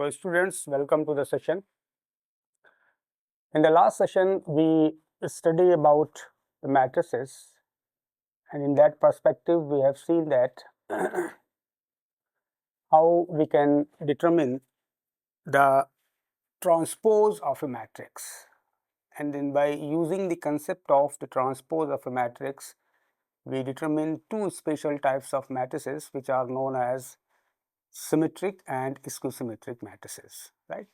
So students, welcome to the session. In the last session, we studied about the matrices, and in that perspective, we have seen that how we can determine the transpose of a matrix, and then by using the concept of the transpose of a matrix, we determine two special types of matrices which are known as symmetric and skew-symmetric matrices, right?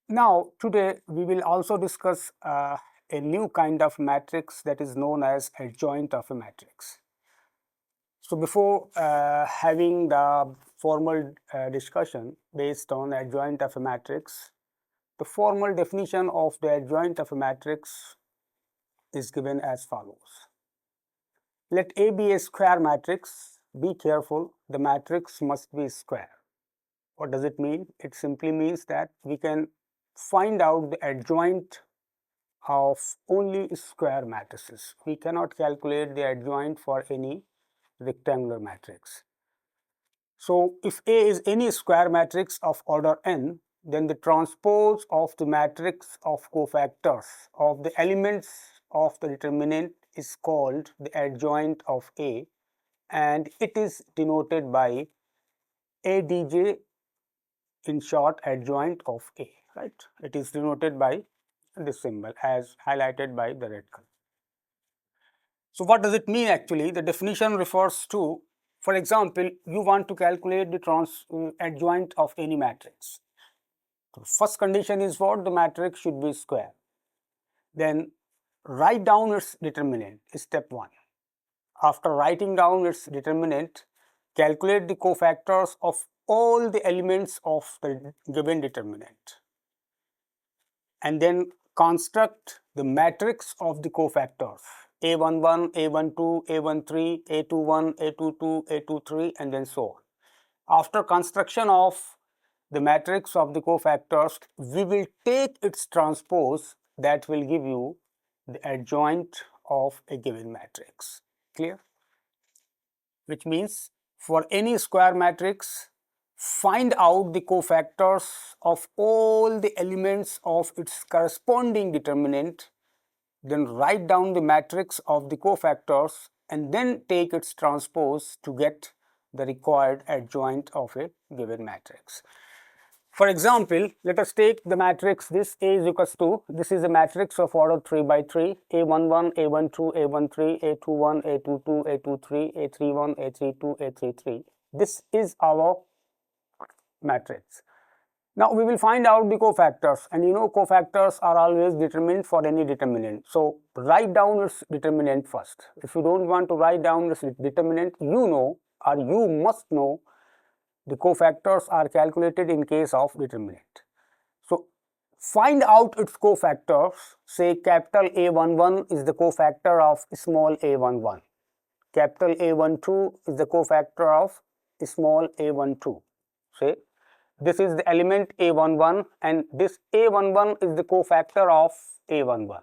Now, today we will also discuss a new kind of matrix that is known as adjoint of a matrix. So, before having the formal discussion based on adjoint of a matrix, the formal definition of the adjoint of a matrix is given as follows. Let A be a square matrix. Be careful, the matrix must be square. What does it mean? It simply means that we can find out the adjoint of only square matrices. We cannot calculate the adjoint for any rectangular matrix. So, if A is any square matrix of order n, then the transpose of the matrix of cofactors of the elements of the determinant is called the adjoint of A, and it is denoted by ADJ, in short, adjoint of A, right? It is denoted by this symbol as highlighted by the red color. So, what does it mean actually? The definition refers to, for example, you want to calculate the adjoint of any matrix. The first condition is what? The matrix should be square. Then write down its determinant is step 1. After writing down its determinant, calculate the cofactors of all the elements of the given determinant, and then construct the matrix of the cofactors A11, A12, A13, A21, A22, A23, and then so on. After construction of the matrix of the cofactors, we will take its transpose that will give you the adjoint of a given matrix. Clear? Which means for any square matrix, find out the cofactors of all the elements of its corresponding determinant, then write down the matrix of the cofactors and then take its transpose to get the required adjoint of a given matrix. For example, let us take the matrix this A is equals to, this is a matrix of order 3 by 3, A11, A12, A13, A21, A22, A23, A31, A32, A33. This is our matrix. Now, we will find out the cofactors, and you know cofactors are always determined for any determinant. So, write down its determinant first. If you do not want to write down its determinant, you know or you must know the cofactors are calculated in case of determinant. So, find out its cofactors. Say capital A11 is the cofactor of small a11. Capital A12 is the cofactor of small a12. Say this is the element A11 and this A11 is the cofactor of A11.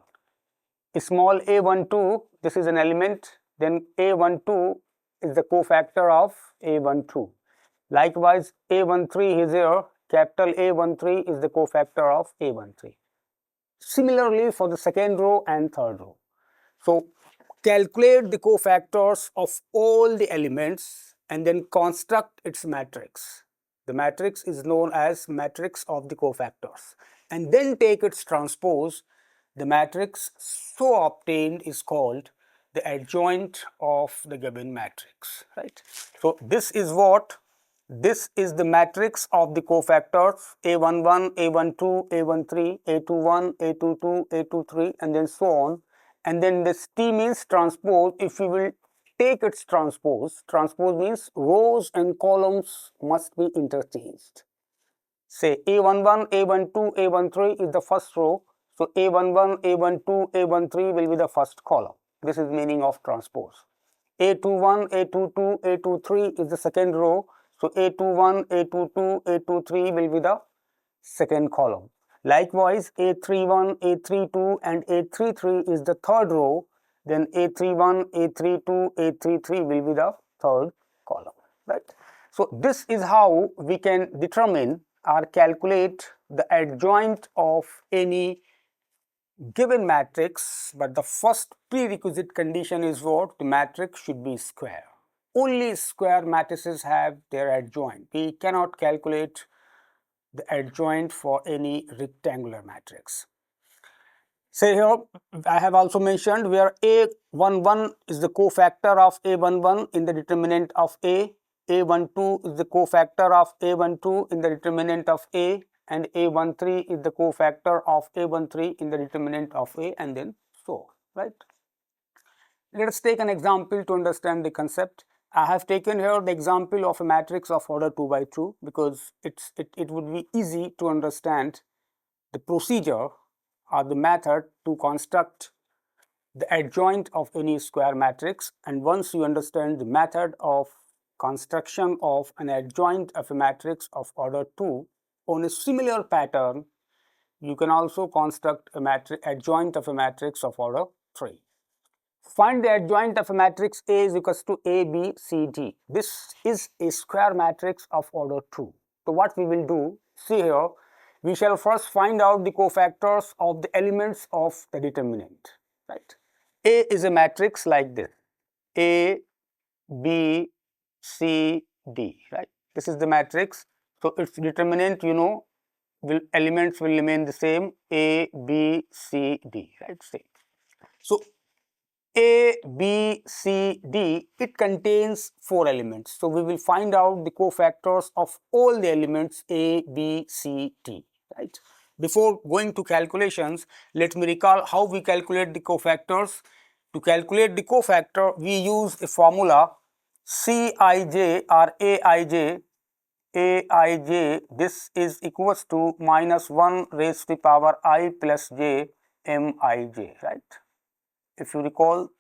Small a12, this is an element, then A12 is the cofactor of A12. Likewise, A13 is here, capital A13 is the cofactor of A13. Similarly, for the second row and third row. So, calculate the cofactors of all the elements and then construct its matrix. The matrix is known as matrix of the cofactors, and then take its transpose. The matrix so obtained is called the adjoint of the given matrix, right? So, this is what? This is the matrix of the cofactors A11, A12, A13, A21, A22, A23, and then so on. And then this T means transpose. If we will take its transpose, transpose means rows and columns must be interchanged. Say A11, A12, A13 is the first row. So, A11, A12, A13 will be the first column. This is meaning of transpose. A21, A22, A23 is the second row. So, A21, A22, A23 will be the second column. Likewise, A31, A32 and A33 is the third row. Then A31, A32, A33 will be the third column, right? So this is how we can determine or calculate the adjoint of any given matrix, but the first prerequisite condition is what? The matrix should be square. Only square matrices have their adjoint. We cannot calculate the adjoint for any rectangular matrix. Say here, I have also mentioned where A11 is the cofactor of A11 in the determinant of A12 is the cofactor of A12 in the determinant of A, and A13 is the cofactor of A13 in the determinant of A, and then so, right? Let us take an example to understand the concept. I have taken here the example of a matrix of order 2 by 2 because it would be easy to understand the procedure or the method to construct the adjoint of any square matrix. And once you understand the method of construction of an adjoint of a matrix of order 2 on a similar pattern, you can also construct a adjoint of a matrix of order 3. Find the adjoint of a matrix A is equals to A, B, C, D. This is a square matrix of order 2. So what we will do, see here, we shall first find out the cofactors of the elements of the determinant, right? A is a matrix like this, A, B, C, D, right? This is the matrix. So its determinant, you know, elements will remain the same, A, B, C, D, right? Same. So A, B, C, D, it contains 4 elements. So we will find out the cofactors of all the elements A, B, C, D, right? Before going to calculations, let me recall how we calculate the cofactors. To calculate the cofactor, we use a formula Cij or Aij, this is equals to minus 1 raised to the power I plus j Mij, right? If you recall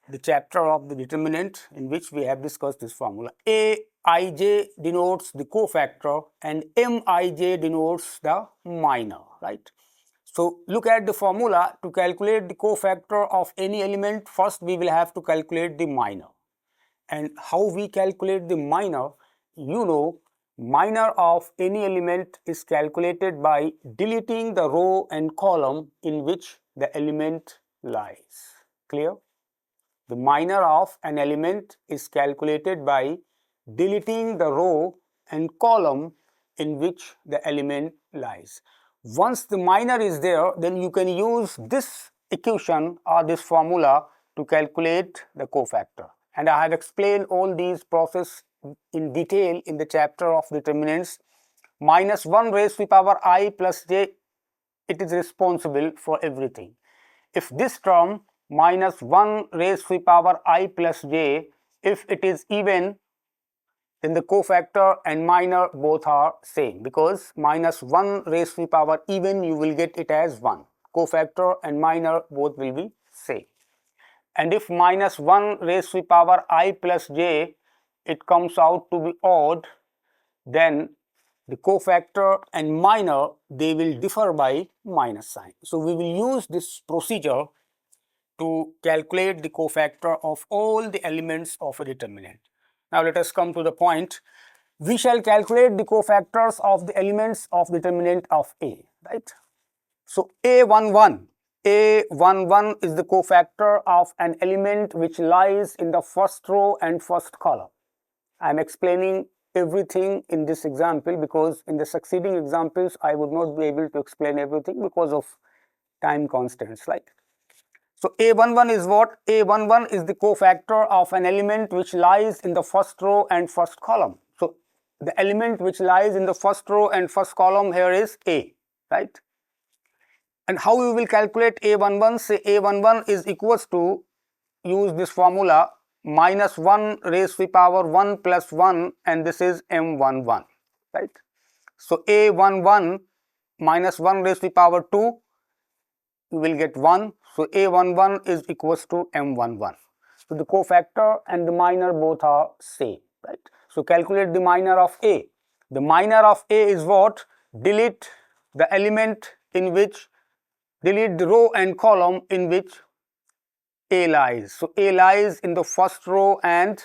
the chapter of the determinant in which we have discussed this formula, Aij denotes the cofactor and Mij denotes the minor, right? So look at the formula. To calculate the cofactor of any element, first we will have to calculate the minor. And how we calculate the minor? You know, minor of any element is calculated by deleting the row and column in which the element lies. Clear? The minor of an element is calculated by deleting the row and column in which the element lies. Once the minor is there, then you can use this equation or this formula to calculate the cofactor. And I have explained all these processes in detail in the chapter of determinants. Minus 1 raised to the power I plus j, it is responsible for everything. If this term minus 1 raised to the power I plus j, if it is even, then the cofactor and minor both are same, because minus 1 raised to the power even, you will get it as 1. Cofactor and minor both will be same. And if minus 1 raised to the power I plus j, it comes out to be odd, then the cofactor and minor, they will differ by minus sign. So we will use this procedure to calculate the cofactor of all the elements of a determinant. Now let us come to the point. We shall calculate the cofactors of the elements of determinant of A, right? So A11 is the cofactor of an element which lies in the first row and first column. I am explaining everything in this example because in the succeeding examples I would not be able to explain everything because of time constants, right? So A11 is what? A11 is the cofactor of an element which lies in the first row and first column. So the element which lies in the first row and first column here is A, right? And how we will calculate A11? Say A11 is equals to, use this formula, minus 1 raised to the power 1 plus 1, and this is M11, right? So A11 minus 1 raised to the power 2, you will get 1. So A11 is equals to M11. So the cofactor and the minor both are same, right? So calculate the minor of A. The minor of A is what? Delete the element in which, delete the row and column in which A lies. So A lies in the first row and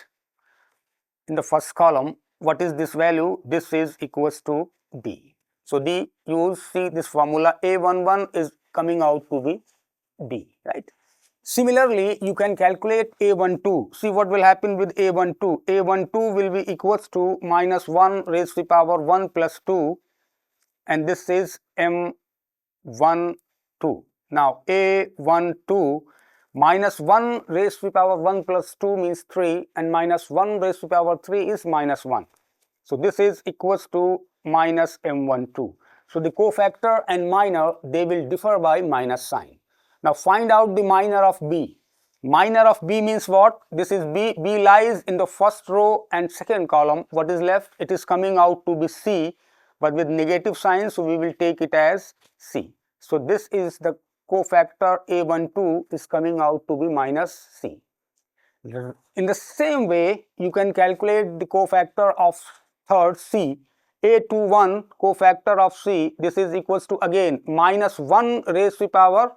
in the first column. what is this value? This is equals to D. So D, you see this formula A11 is coming out to be D, right? Similarly, you can calculate A12. See what will happen with A12. A12 will be equals to minus 1 raised to the power 1 plus 2, and this is M12. Now A12 minus 1 raised to the power 1 plus 2 means 3, and minus 1 raised to the power 3 is minus 1. So this is equals to minus M12. So the cofactor and minor, they will differ by minus sign. Now find out the minor of B. Minor of B means what? This is B. B lies in the first row and second column. What is left? It is coming out to be C, but with negative sign, so we will take it as C. So this is the cofactor A12 is coming out to be minus C. In the same way, you can calculate the cofactor of third C. A21 cofactor of C, this is equals to again minus 1 raised to the power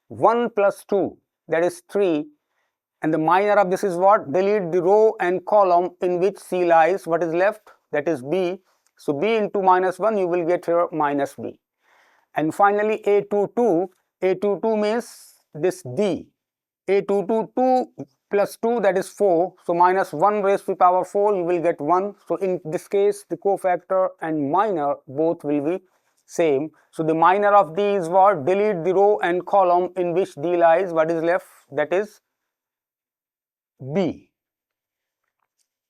1 plus 2, that is 3, and the minor of this is what? Delete the row and column in which C lies. What is left? That is B. So B into minus 1, you will get here minus B. And finally A22, A22 means this D. A22, 2 plus 2, that is 4. So minus 1 raised to the power 4, you will get 1. So in this case, the cofactor and minor both will be same. So the minor of D is what? Delete the row and column in which D lies. What is left? That is B.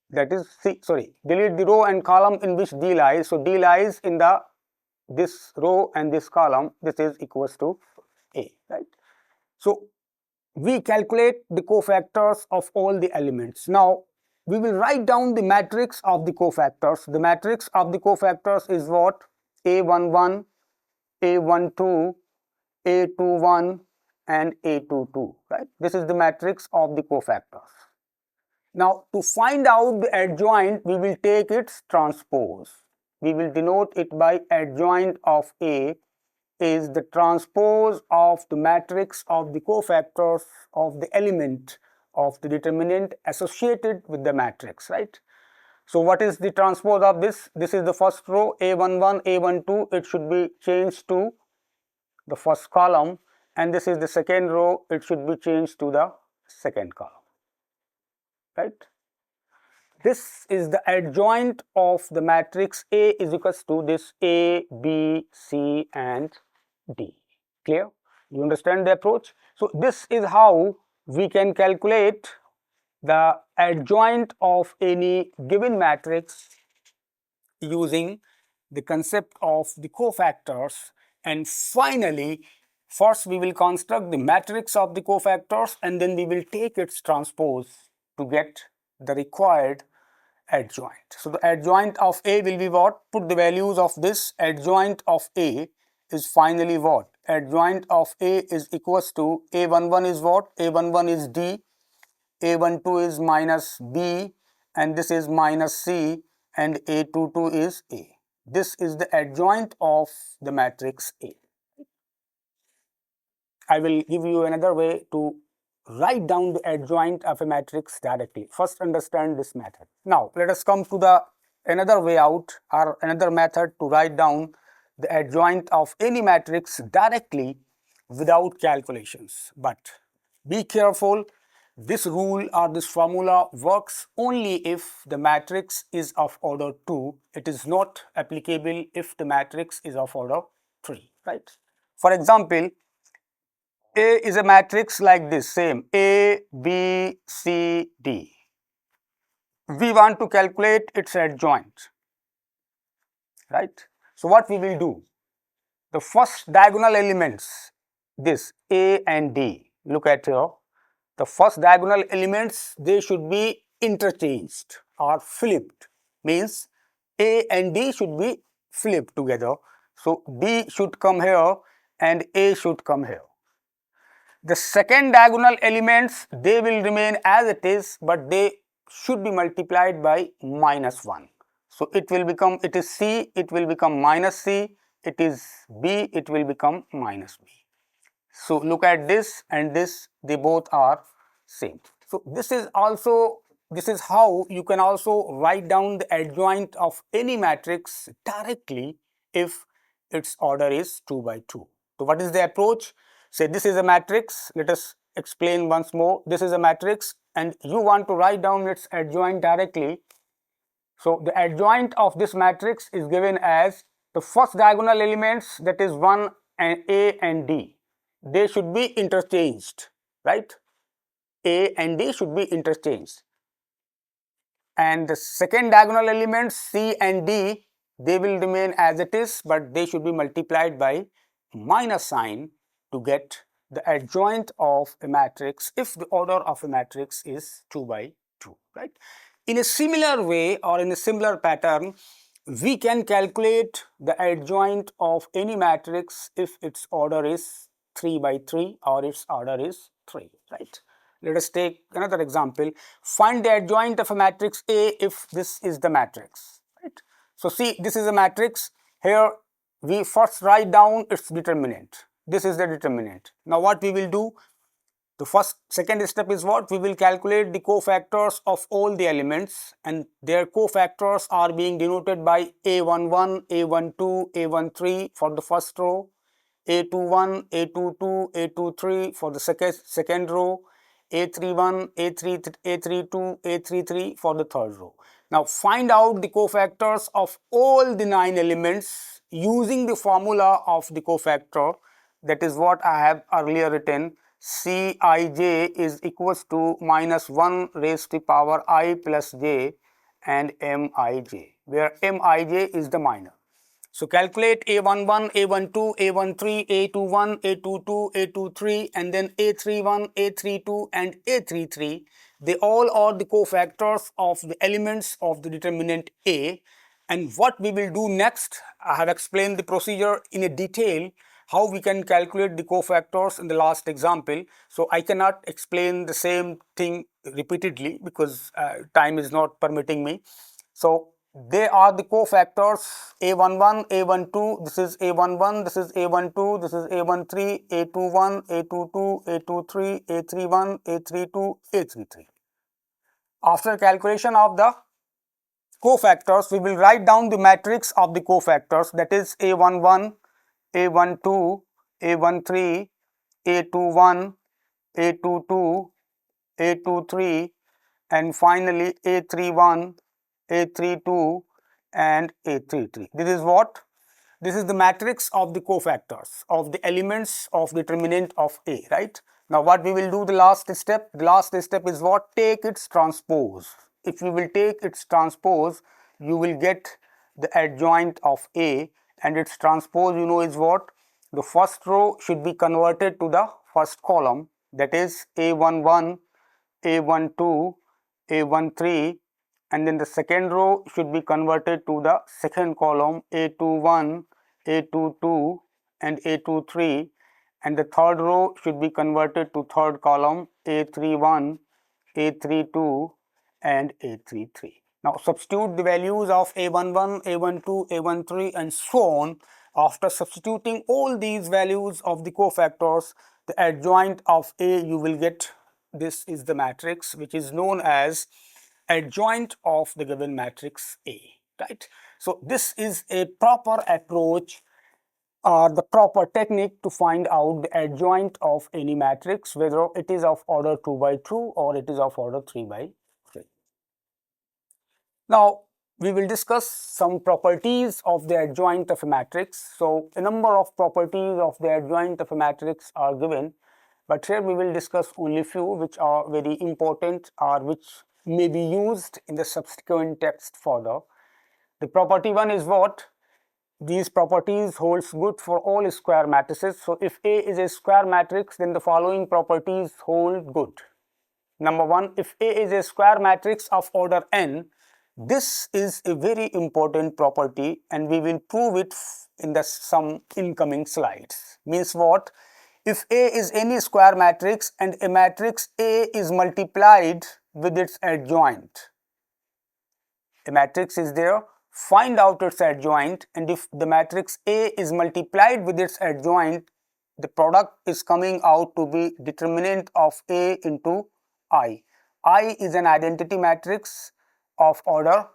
That is C. Sorry, delete the row and column in which D lies. So D lies in the this row and this column. This is equals to A, right? So we calculate the cofactors of all the elements. Now we will write down the matrix of the cofactors. The matrix of the cofactors is what? A11, A12, A21 and A22, right? This is the matrix of the cofactors. Now to find out the adjoint, we will take its transpose. We will denote it by adjoint of A is the transpose of the matrix of the cofactors of the element of the determinant associated with the matrix, right? So what is the transpose of this? This is the first row, A11, A12, it should be changed to the first column, and this is the second row, it should be changed to the second column, right? This is the adjoint of the matrix A is equals to this A, B, C and D. Clear? You understand the approach? So this is how we can calculate the adjoint of any given matrix using the concept of the cofactors, and finally first we will construct the matrix of the cofactors and then we will take its transpose to get the required adjoint. So the adjoint of A will be what? Put the values of this adjoint of A is finally what? Adjoint of A is equals to A11 is what? A11 is D, A12 is minus B and this is minus C and A22 is A. This is the adjoint of the matrix A. I will give you another way to write down the adjoint of a matrix directly. First understand this method. Now let us come to the another way out or another method to write down the adjoint of any matrix directly without calculations. But be careful, this rule or this formula works only if the matrix is of order 2. It is not applicable if the matrix is of order 3, right? For example, A is a matrix like this, same A, B, C, D. We want to calculate its adjoint, right? So what we will do? The first diagonal elements, this A and D, look at here. The first diagonal elements, they should be interchanged or flipped, means A and D should be flipped together. So D should come here and A should come here. The second diagonal elements, they will remain as it is, but they should be multiplied by minus 1. So it will become, it is C, it will become minus C, it is B, it will become minus B. So look at this and this, they both are same. So this is also this is how you can also write down the adjoint of any matrix directly if its order is 2 by 2. So what is the approach? Say this is a matrix. Let us explain once more. This is a matrix and you want to write down its adjoint directly. So the adjoint of this matrix is given as the first diagonal elements, that is 1 and A and D. They should be interchanged, right? A and D should be interchanged. And the second diagonal elements C and D, they will remain as it is, but they should be multiplied by minus sign to get the adjoint of a matrix if the order of a matrix is 2 by 2, right? In a similar way or in a similar pattern, we can calculate the adjoint of any matrix if its order is 3 by 3 or its order is 3, right? Let us take another example. Find the adjoint of a matrix A if this is the matrix, right? So see, this is a matrix. Here we first write down its determinant. This is the determinant. Now what we will do? The second step is what? We will calculate the cofactors of all the elements, and their cofactors are being denoted by A11, A12, A13 for the first row, A21, A22, A23 for the second row, A31, A32, A33 for the third row. Now find out the cofactors of all the 9 elements using the formula of the cofactor. That is what I have earlier written. Cij is equals to minus 1 raised to the power I plus j and mij, where mij is the minor. So calculate A11, A12, A13, A21, A22, A23 and then A31, A32 and A33. They all are the cofactors of the elements of the determinant A. And what we will do next, I have explained the procedure in a detail how we can calculate the cofactors in the last example. So I cannot explain the same thing repeatedly because time is not permitting me. So they are the cofactors A11, A12, this is A11, this is A12, this is A13, A21, A22, A23, A31, A32, A33. After calculation of the cofactors, we will write down the matrix of the cofactors, that is A11, A12, A13, A21, A22, A23 and finally A31, A32 and A33. This is what? This is the matrix of the cofactors of the elements of determinant of A, right? Now what we will do the last step? The last step is what? Take its transpose. If you will take its transpose, you will get the adjoint of A, and its transpose you know is what? The first row should be converted to the first column, that is A11, A12, A13, and then the second row should be converted to the second column A21, A22 and A23, and the third row should be converted to third column A31, A32 and A33. Now substitute the values of A11, A12, A13 and so on. After substituting all these values of the cofactors, the adjoint of A you will get. This is the matrix which is known as adjoint of the given matrix A, right? So this is a proper approach or the proper technique to find out the adjoint of any matrix, whether it is of order 2 by 2 or it is of order 3 by 3. Now we will discuss some properties of the adjoint of a matrix. So a number of properties of the adjoint of a matrix are given, but here we will discuss only few which are very important or which may be used in the subsequent text further. The property 1 is what? These properties holds good for all square matrices. So if A is a square matrix, then the following properties hold good. Number 1, if A is a square matrix of order n, this is a very important property and we will prove it in some incoming slides. Means what? If A is any square matrix and a matrix A is multiplied with its adjoint, a matrix is there, find out its adjoint, and if the matrix A is multiplied with its adjoint, the product is coming out to be determinant of A into I. I is an identity matrix of order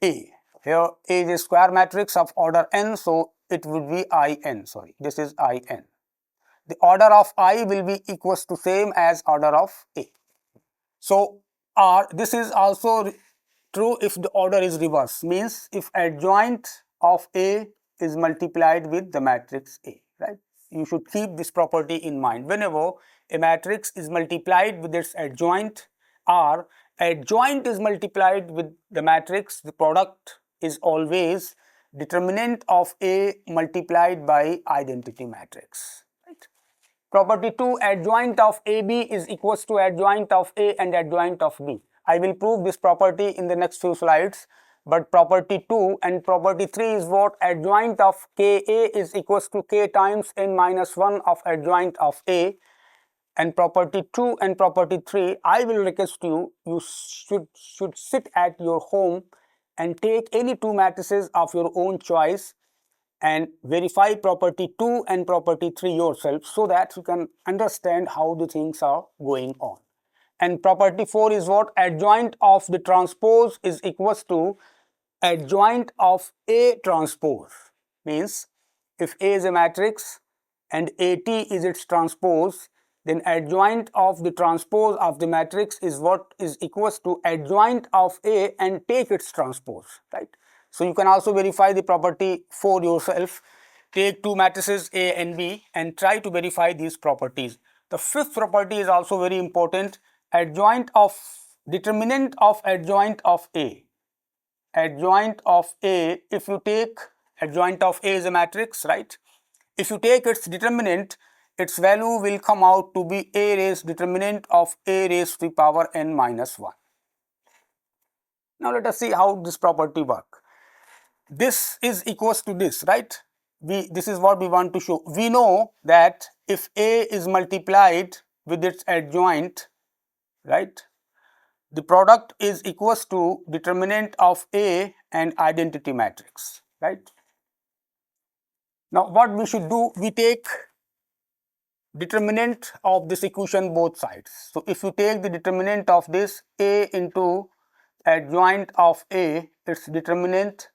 A. Here A is a square matrix of order n, so it would be In. Sorry, this is In. The order of I will be equals to same as order of A. So this is also true if the order is reverse, means if adjoint of A is multiplied with the matrix A, right? You should keep this property in mind. Whenever a matrix is multiplied with its adjoint or adjoint is multiplied with the matrix, the product is always determinant of A multiplied by identity matrix. Property 2, adjoint of AB is equals to adjoint of A and adjoint of B. I will prove this property in the next few slides, but property 2 and property 3 is what? Adjoint of KA is equals to K times n minus 1 of adjoint of A. And property 2 and property 3, I will request you should sit at your home and take any two matrices of your own choice and verify property 2 and property 3 yourself, so that you can understand how the things are going on. And property 4 is what? Adjoint of the transpose is equals to adjoint of A transpose. Means if A is a matrix and AT is its transpose, then adjoint of the transpose of the matrix is what is equals to adjoint of A and take its transpose, right? So you can also verify the property 4 yourself. Take two matrices A and B and try to verify these properties. The fifth property is also very important. Adjoint of determinant of adjoint of A. Adjoint of A, if you take adjoint of A is a matrix, right? If you take its determinant, its value will come out to be A raised determinant of A raised to the power n minus 1. Now let us see how this property works. This is equals to this, right? This is what we want to show. We know that if A is multiplied with its adjoint, right, the product is equals to determinant of A and identity matrix, right? Now what we should do, we take determinant of this equation both sides. So if you take the determinant of this A into adjoint of A, its determinant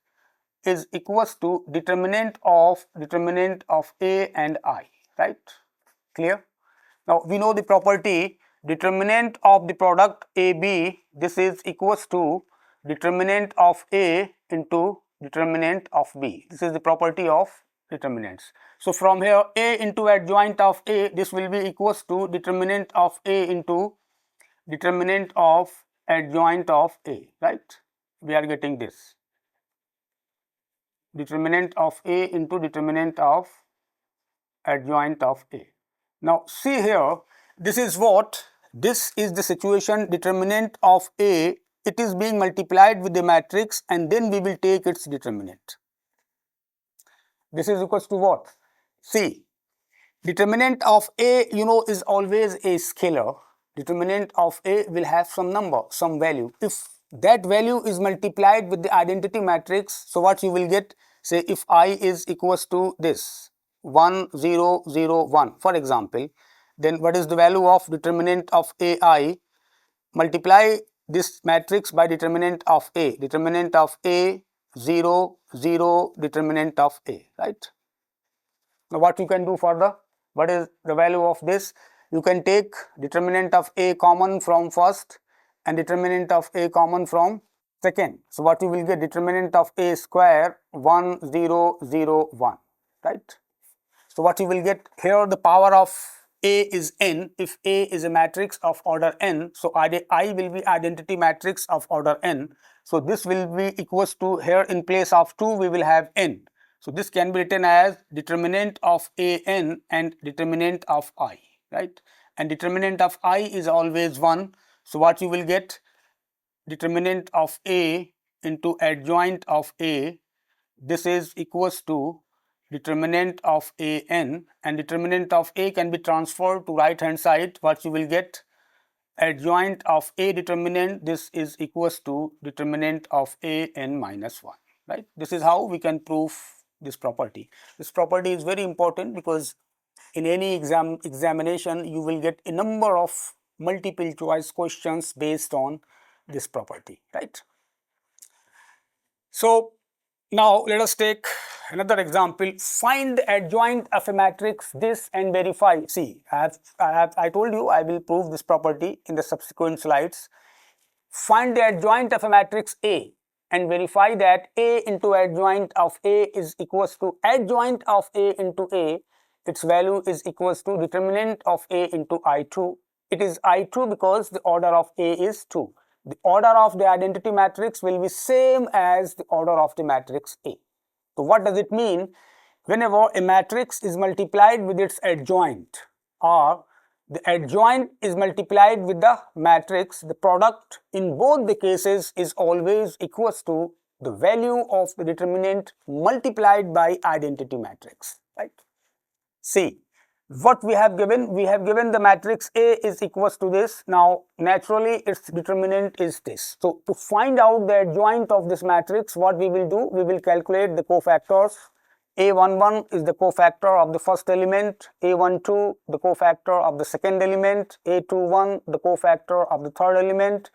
is equals to determinant of A and I, right? Clear? Now we know the property determinant of the product AB, this is equals to determinant of A into determinant of B. This is the property of determinants. So from here A into adjoint of A, this will be equals to determinant of A into determinant of adjoint of A, right? We are getting this. Determinant of A into determinant of adjoint of A. Now see here, this is what? This is the situation, determinant of A, it is being multiplied with the matrix and then we will take its determinant. This is equals to what? See, determinant of A, you know, is always a scalar. Determinant of A will have some number, some value. If that value is multiplied with the identity matrix, so what you will get? Say if I is equals to this 1 0 0 1 for example, then what is the value of determinant of AI? Multiply this matrix by determinant of A 0 0 determinant of A, right? Now what you can do further? What is the value of this? You can take determinant of A common from first and determinant of A common from second. So what you will get? Determinant of A square 1 0 0 1, right? So what you will get here, the power of A is n. If A is a matrix of order n, so I will be identity matrix of order n. So this will be equals to, here in place of 2 we will have n. So this can be written as determinant of an and determinant of I, right? And determinant of I is always 1. So what you will get? Determinant of A into adjoint of A, this is equals to determinant of an, and determinant of A can be transferred to right hand side. What you will get? Adjoint of A determinant, this is equals to determinant of an minus 1, right? This is how we can prove this property. This property is very important because in any examination you will get a number of multiple choice questions based on this property, right? So now let us take another example. Find the adjoint of a matrix this and verify. See, I told you I will prove this property in the subsequent slides. Find the adjoint of a matrix A and verify that A into adjoint of A is equals to adjoint of A into A. Its value is equals to determinant of A into I2. It is I2 because the order of A is 2. The order of the identity matrix will be same as the order of the matrix A. So what does it mean? Whenever a matrix is multiplied with its adjoint, or the adjoint is multiplied with the matrix, the product in both the cases is always equals to the value of the determinant multiplied by identity matrix, right? See, what we have given the matrix A is equals to this. Now naturally its determinant is this. So to find out the adjoint of this matrix, what we will do, we will calculate the cofactors. A11 is the cofactor of the first element, A12 the cofactor of the second element, A21 the cofactor of the third element,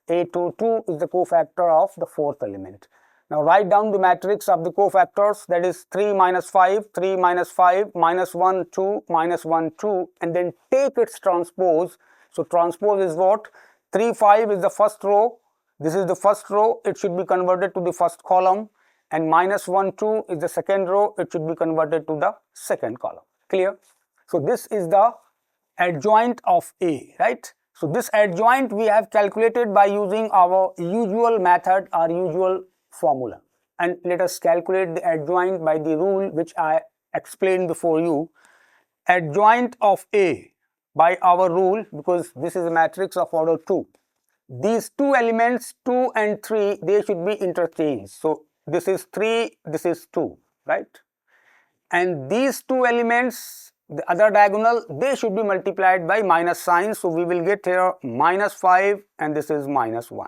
A22 is the cofactor of the fourth element. Now write down the matrix of the cofactors, that is 3 minus 5, 3 minus 5, minus 1, 2, minus 1, 2, and then take its transpose. So transpose is what? 3, 5 is the first row, this is the first row, it should be converted to the first column, and minus 1, 2 is the second row, it should be converted to the second column. Clear? So this is the adjoint of A, right? So this adjoint we have calculated by using our usual method or usual formula, and let us calculate the adjoint by the rule which I explained before you. Adjoint of A by our rule, because this is a matrix of order 2, these two elements 2 and 3 they should be interchanged. So this is 3, this is 2, right? And these two elements, the other diagonal, they should be multiplied by minus sign. So we will get here minus 5 and this is minus 1.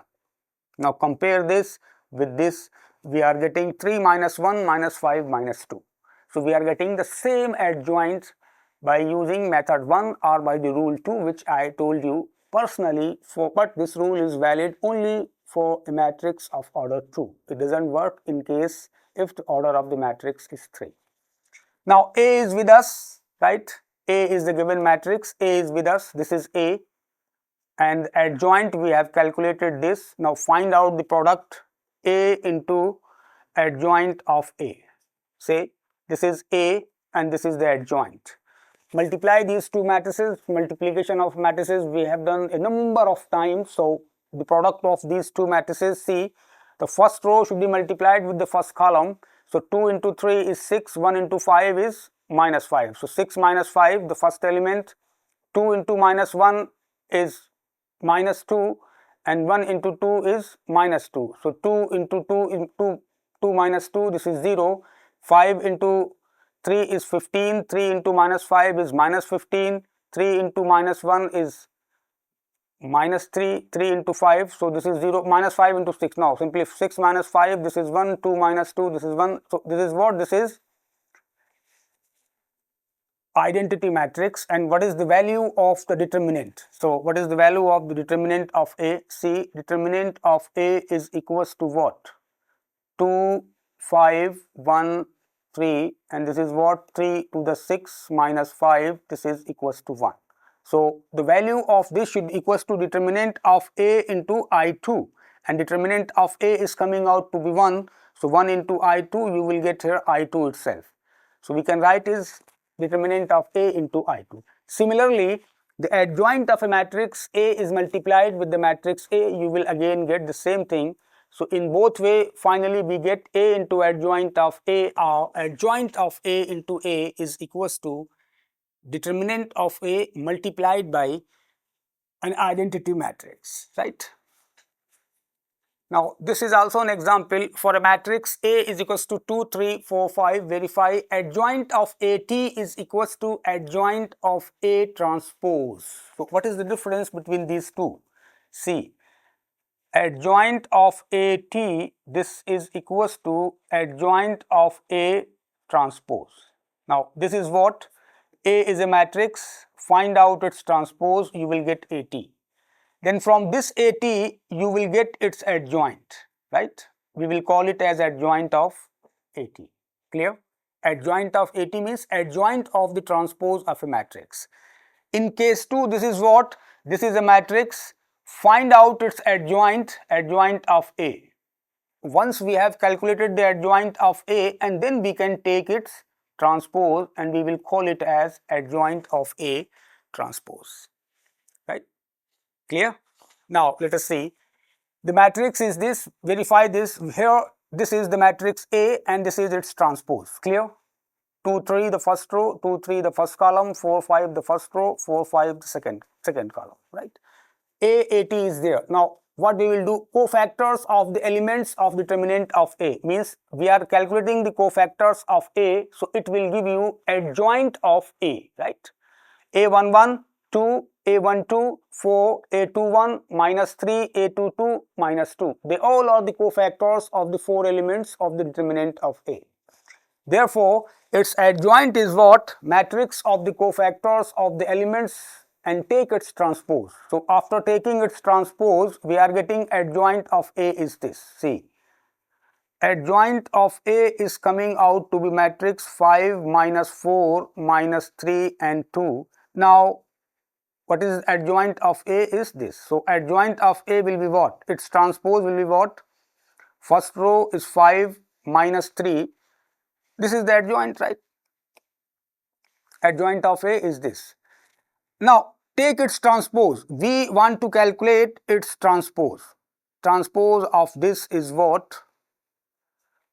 Now compare this with this, we are getting 3 minus 1 minus 5 minus 2. So we are getting the same adjoint by using method 1 or by the rule 2 which I told you personally, but this rule is valid only for a matrix of order 2. It doesn't work in case if the order of the matrix is 3. Now A is with us, right? A is the given matrix, A is with us, this is A, and adjoint we have calculated this. Now find out the product A into adjoint of A. Say this is A and this is the adjoint. Multiply these two matrices. Multiplication of matrices we have done a number of times. So the product of these two matrices, see, the first row should be multiplied with the first column. So 2 into 3 is 6, 1 into 5 is minus 5. So 6 minus 5, the first element, 2 into minus 1 is minus 2, and 1 into 2 is minus 2. So 2 into 2 into 2 minus 2, this is 0. 5 into 3 is 15, 3 into minus 5 is minus 15, 3 into minus 1 is minus 3, 3 into 5, so this is 0, minus 5 into 6. Now simply 6 minus 5, this is 1, 2 minus 2, this is 1. So this is what? This is identity matrix. And what is the value of the determinant? So what is the value of the determinant of A? See, determinant of A is equals to what? 2, 5, 1, 3, and this is what? 3 to the 6 minus 5, this is equals to 1. So the value of this should equals to determinant of A into I2, and determinant of A is coming out to be 1. So 1 into I2, you will get here I2 itself. So we can write is determinant of A into I2. Similarly, the adjoint of a matrix A is multiplied with the matrix A, you will again get the same thing. So in both way, finally we get A into adjoint of A, or adjoint of A into A is equals to determinant of A multiplied by an identity matrix, right? Now this is also an example for a matrix A is equals to 2, 3, 4, 5. Verify adjoint of AT is equals to adjoint of A transpose. So what is the difference between these two? See, adjoint of AT, this is equals to adjoint of A transpose. Now this is what? A is a matrix find out its transpose, you will get AT. Then from this AT, you will get its adjoint, right? We will call it as adjoint of AT. Clear? Adjoint of AT means adjoint of the transpose of a matrix. In case 2, this is what? This is a matrix. Find out its adjoint of A. Once we have calculated the adjoint of A, and then we can take its transpose and we will call it as adjoint of A transpose, right? Clear? Now let us see. The matrix is this, verify this. Here this is the matrix A and this is its transpose. Clear? 2, 3 the first row, 2, 3 the first column, 4, 5 the first row, 4, 5 the second column, right? AT is there. Now what we will do, cofactors of the elements of determinant of A, means we are calculating the cofactors of A, so it will give you adjoint of A, right? A11, 2, A12, 4, A21, minus 3, A22, minus 2. They all are the cofactors of the 4 elements of the determinant of A. Therefore, its adjoint is what? Matrix of the cofactors of the elements and take its transpose. So, after taking its transpose, we are getting adjoint of A is this. See, adjoint of A is coming out to be matrix 5, minus 4, minus 3 and 2. Now, what is adjoint of A is this. So, adjoint of A will be what? Its transpose will be what? First row is 5 minus 3. This is the adjoint, right? Adjoint of A is this. Now, take its transpose. We want to calculate its transpose. Transpose of this is what?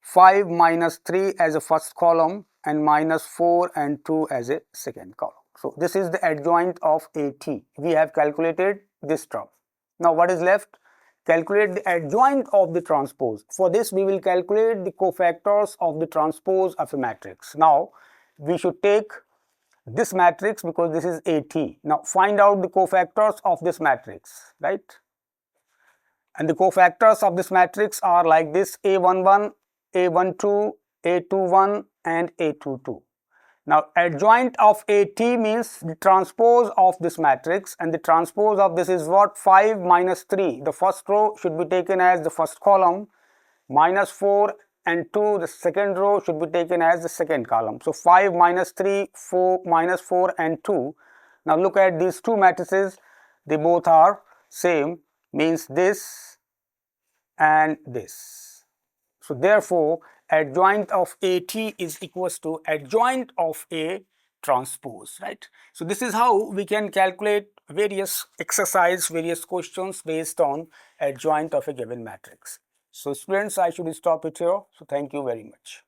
5 minus 3 as a first column and minus 4 and 2 as a second column. So, this is the adjoint of AT. We have calculated this term. Now, what is left? Calculate the adjoint of the transpose. For this, we will calculate the cofactors of the transpose of a matrix. Now, we should take this matrix because this is AT. Now, find out the cofactors of this matrix, right? And the cofactors of this matrix are like this: A11, A12, A21 and A22. Now, adjoint of AT means the transpose of this matrix, and the transpose of this is what? 5 minus 3. The first row should be taken as the first column, minus 4 and 2, the second row should be taken as the second column. So, 5 minus 3, 4 minus 4 and 2. Now, look at these two matrices, they both are same, means this and this. So, therefore, adjoint of AT is equals to adjoint of A transpose, right? So, this is how we can calculate various exercise, various questions based on adjoint of a given matrix. So, students, I should stop it here. So, thank you very much.